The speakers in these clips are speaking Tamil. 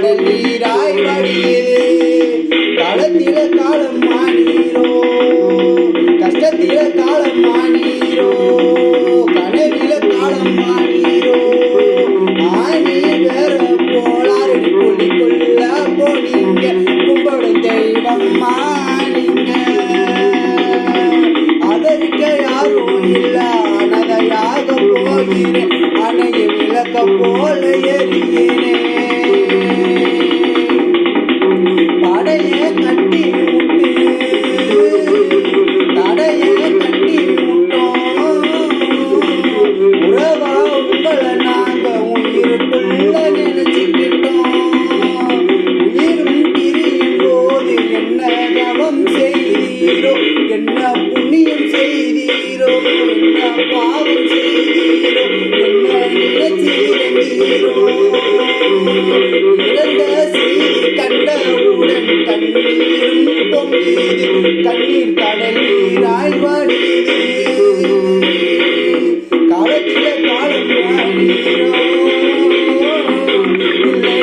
கடல் நீராய் வடியுது. காலத்தில காலம் மாறீரோ, கஷ்டத்தில காலம் மாறீரோ, கனவில காலம் மாறீரோ. ஆணி வேற போலாரடி புலிக்குள்ள போனீங்க, கும்பிடும் தெய்வம் மாறீங்க. அதற்க யாரும் இல்ல, அனதையாக போகிறேன், அணைய விளக்க போல எரிகிறேன். படைய கட்டி முட்டு, தடைய கட்டி முட்டோம். உறவா உங்களை நாங்க உயிருக்குள்ள நினைச்சுக்கிட்டோம். உயிரும் பிரியும் போது என்ன தவம் செய்தீரோ, என்ன புண்ணியம் செய்தீரோ, என்ன பாவம் செய்தீரோ, என்ன நினைச்சிருந்தீரோ. இறந்த செய்தி கண்டவுடன் கண்ணீரும் பொங்கியது, கண்ணீர் கடல் நீராய் வடியுது. காலத்தில காலம் மாறீரோ, இல்லை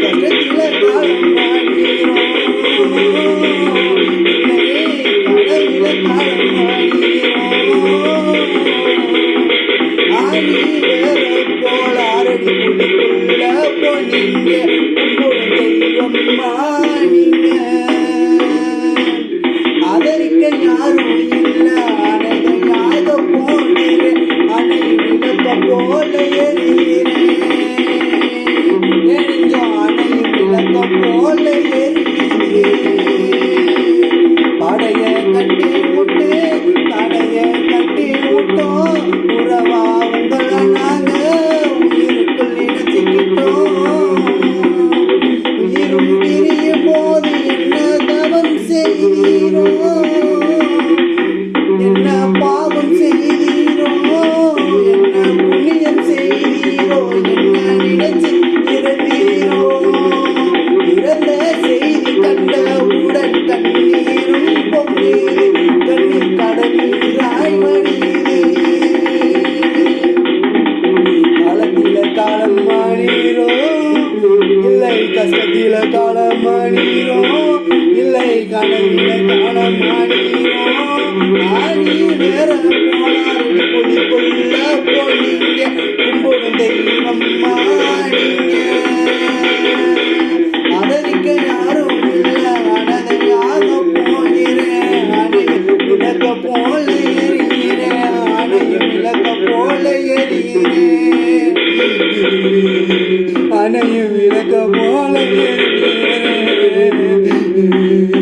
கஷ்டத்தில காலம் மாறீரோ, இல்லை கனவில காலம் மாறீரோ. ஆணி வேற போல அரடி புலிக்குள்ள போனீங்க, கும்பிடும் தெய்வம் மாறீங்க. அதற்க யாரும் இல்ல, அனதையாக போகிறேன், அணை விளக்க போல எரிகிறேன். நெஞ்சம் அணை விளக்க போல எரிகிறேன். படைய கட்டி முட்டு, தடைய கட்டி முட்டோம். உறவா உங்களை நாங்க உயிருக்குள் நினைச்சுக்கிட்டோம். உயிரும் பிரியும் போது என்ன தவம் செய்தீரோ, என்ன பாவம் செய்தீரோ, என்ன புண்ணியம் செய்தீரோ, என்ன நினைச்சு இறந்தீரோ. இறந்த செய்தி கண்டவுடன் கண்ணீரும் பொங்கியது, கண்ணீர் கடல் நீராய் வடியுது. காலத்தில காலம் மாறீரோ, இல்லை கஷ்டத்தில காலம் மாறீரோ, இல்லை கனவில காலம் மாறீரோ. ஆணி வேற போனாரு புலிக்குள்ள போனீங்க, கும்பிடும் தெய்வம் மாறீங்க. அதற்க யாரும் இல்ல, அனதையாக போகிறேன், அணைய விளக்க போல எரிகிறேன், அணைய விளக்க போல எரிகிறேன், அணைய விளக்க போல எரிகிறேன்.